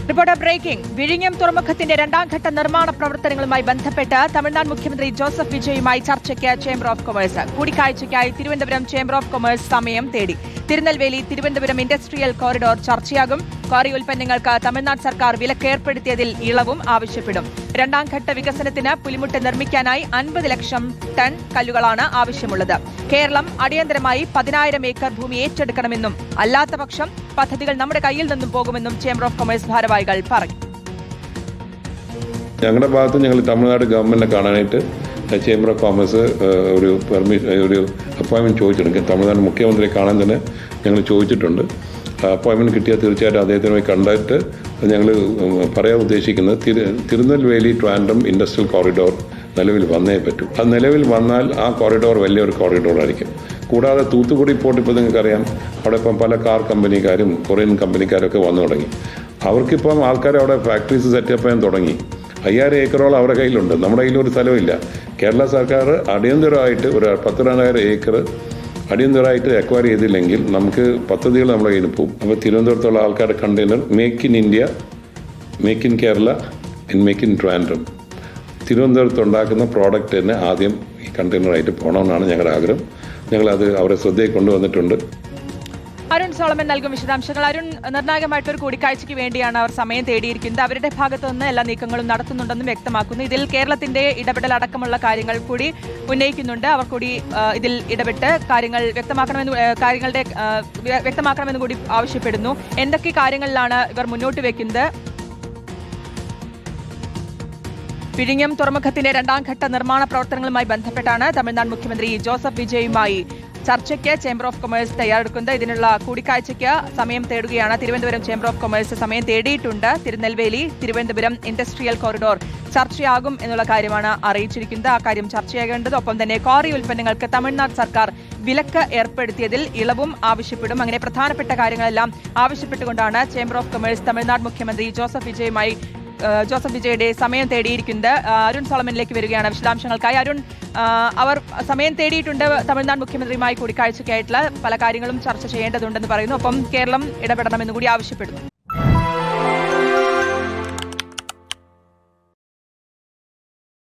Reporter breaking. വിഴിഞ്ഞം തുറമുഖത്തിന്റെ രണ്ടാം ഘട്ട നിർമ്മാണ പ്രവർത്തനങ്ങളുമായി ബന്ധപ്പെട്ട് തമിഴ്നാട് മുഖ്യമന്ത്രി ജോസഫ് വിജയുമായി ചർച്ചയ്ക്ക് ചേംബർ ഓഫ് കൊമേഴ്സ്. കൂടിക്കാഴ്ചയ്ക്കായി തിരുവനന്തപുരം ചേംബർ ഓഫ് കൊമേഴ്സ് സമയം തേടി. തിരുനെൽവേലി തിരുവനന്തപുരം ഇൻഡസ്ട്രിയൽ കോറിഡോർ ചർച്ചയാകും. ക്വാറി ഉൽപ്പന്നങ്ങൾക്ക് തമിഴ്നാട് സർക്കാർ വിലക്കേർപ്പെടുത്തിയതിൽ ഇളവും ആവശ്യപ്പെടും. രണ്ടാം ഘട്ട വികസനത്തിന് പുലിമുട്ട് നിർമ്മിക്കാനായി 50 ലക്ഷം ടൺ കല്ലുകളാണ് ആവശ്യമുള്ളത്. കേരളം അടിയന്തരമായി 10,000 ഏക്കർ ഭൂമി ഏറ്റെടുക്കണമെന്നും അല്ലാത്തപക്ഷം പദ്ധതികൾ നമ്മുടെ കയ്യിൽ നിന്നും പോകുമെന്നും ചേംബർ ഓഫ് കൊമേഴ്സ് ഭാരവാഹികൾ പറഞ്ഞു. ഞങ്ങളുടെ ഭാഗത്ത് ഞങ്ങൾ തമിഴ്നാട് ഗവൺമെന്റിനെ കാണാനായിട്ട് ചേംബർ ഓഫ് കോമേഴ്സ് ഒരു അപ്പോയിൻമെന്റ് ചോദിച്ചിട്ടുണ്ട്. തമിഴ്നാട് മുഖ്യമന്ത്രിയെ കാണാൻ തന്നെ ഞങ്ങൾ ചോദിച്ചിട്ടുണ്ട്. അപ്പോയിൻമെന്റ് കിട്ടിയാൽ തീർച്ചയായിട്ടും അദ്ദേഹത്തിനുമായി കണ്ടിട്ട് ഞങ്ങൾ പറയാൻ ഉദ്ദേശിക്കുന്നത് തിരുനെൽവേലി ട്രാൻഡം ഇൻഡസ്ട്രിയൽ കോറിഡോർ നിലവിൽ വന്നേ പറ്റൂ. അത് നിലവിൽ വന്നാൽ ആ കോറിഡോർ വലിയൊരു കോറിഡോറായിരിക്കും. കൂടാതെ തൂത്തുക്കുടി പോർട്ട് ഇപ്പോൾ നിങ്ങൾക്കറിയാം, അവിടെ ഇപ്പം പല കാർ കമ്പനിക്കാരും കൊറിയൻ കമ്പനിക്കാരൊക്കെ വന്നു തുടങ്ങി. അവർക്കിപ്പം ആൾക്കാർ അവിടെ ഫാക്ടറീസ് സെറ്റപ്പ് ചെയ്യാൻ തുടങ്ങി. 5000 ഏക്കറോളം അവരുടെ കയ്യിലുണ്ട്. നമ്മുടെ കയ്യിൽ ഒരു സ്ഥലമില്ല. കേരള സർക്കാർ അടിയന്തരമായിട്ട് ഒരു 10,000 ഏക്കർ അടിയന്തരമായിട്ട് അക്വയർ ചെയ്തില്ലെങ്കിൽ നമുക്ക് പദ്ധതികൾ നമ്മുടെ കയ്യിൽ പോകും. അപ്പോൾ തിരുവനന്തപുരത്തുള്ള ആൾക്കാരുടെ container make in India, make in Kerala and make in Trivandrum, തിരുവനന്തപുരത്ത് ഉണ്ടാക്കുന്ന പ്രോഡക്റ്റ് തന്നെ ആദ്യം ഈ കണ്ടെയ്നറായിട്ട് പോകണമെന്നാണ് ഞങ്ങളുടെ ആഗ്രഹം. ഞങ്ങളത് അവരെ ശ്രദ്ധയിൽ കൊണ്ടുവന്നിട്ടുണ്ട്. അരുൺ സോളമൻ നൽകും വിശദാംശങ്ങൾ. അരുൺ, നിർണായകമായിട്ടൊരു കൂടിക്കാഴ്ചയ്ക്ക് വേണ്ടിയാണ് അവർ സമയം തേടിയിരിക്കുന്നത്. അവരുടെ ഭാഗത്തു നിന്ന് എല്ലാ നീക്കങ്ങളും നടത്തുന്നുണ്ടെന്നും വ്യക്തമാക്കുന്നു. ഇതിൽ കേരളത്തിന്റെ ഇടപെടൽ അടക്കമുള്ള കാര്യങ്ങൾ കൂടി ഉന്നയിക്കുന്നുണ്ട്. അവർ കൂടി ഇതിൽ ഇടപെട്ട് കാര്യങ്ങൾ വ്യക്തമാക്കണമെന്ന് കൂടി ആവശ്യപ്പെടുന്നു. എന്തൊക്കെ കാര്യങ്ങളിലാണ് ഇവർ മുന്നോട്ട് വെക്കുന്നത്? വിഴിഞ്ഞം തുറമുഖത്തിന്റെ രണ്ടാം ഘട്ട നിർമ്മാണ പ്രവർത്തനങ്ങളുമായി ബന്ധപ്പെട്ടാണ് തമിഴ്നാട് മുഖ്യമന്ത്രി ജോസഫ് വിജയുമായി ചർച്ചയ്ക്ക് ചേംബർ ഓഫ് കൊമേഴ്സ് തയ്യാറെടുക്കുന്നത്. ഇതിനുള്ള കൂടിക്കാഴ്ചയ്ക്ക് സമയം തേടുകയാണ്. തിരുവനന്തപുരം ചേംബർ ഓഫ് കൊമേഴ്സ് സമയം തേടിയിട്ടുണ്ട്. തിരുനെൽവേലി തിരുവനന്തപുരം ഇൻഡസ്ട്രിയൽ കോറിഡോർ ചർച്ചയാകും എന്നുള്ള കാര്യമാണ് അറിയിച്ചിരിക്കുന്നത്. ആ കാര്യം ചർച്ചയാകേണ്ടത്. ഒപ്പം തന്നെ ക്വാറി ഉൽപ്പന്നങ്ങൾക്ക് തമിഴ്നാട് സർക്കാർ വിലക്ക് ഏർപ്പെടുത്തിയതിൽ ഇളവും ആവശ്യപ്പെടും. അങ്ങനെ പ്രധാനപ്പെട്ട കാര്യങ്ങളെല്ലാം ആവശ്യപ്പെട്ടുകൊണ്ടാണ് ചേംബർ ഓഫ് കൊമേഴ്സ് തമിഴ്നാട് മുഖ്യമന്ത്രി ജോസഫ് വിജയുടെ സമയം തേടിയിരിക്കുന്നത്. അരുൺ സോളമനിലേക്ക് വരികയാണ് വിശദാംശങ്ങൾക്കായി. അരുൺ, അവർ സമയം തേടിയിട്ടുണ്ട്. തമിഴ്നാട് മുഖ്യമന്ത്രിയുമായി കൂടിക്കാഴ്ചയ്ക്കായിട്ടുള്ള പല കാര്യങ്ങളും ചർച്ച ചെയ്യേണ്ടതുണ്ടെന്ന് പറയുന്നു. ഒപ്പം കേരളം ഇടപെടണമെന്ന് കൂടി ആവശ്യപ്പെടുന്നു.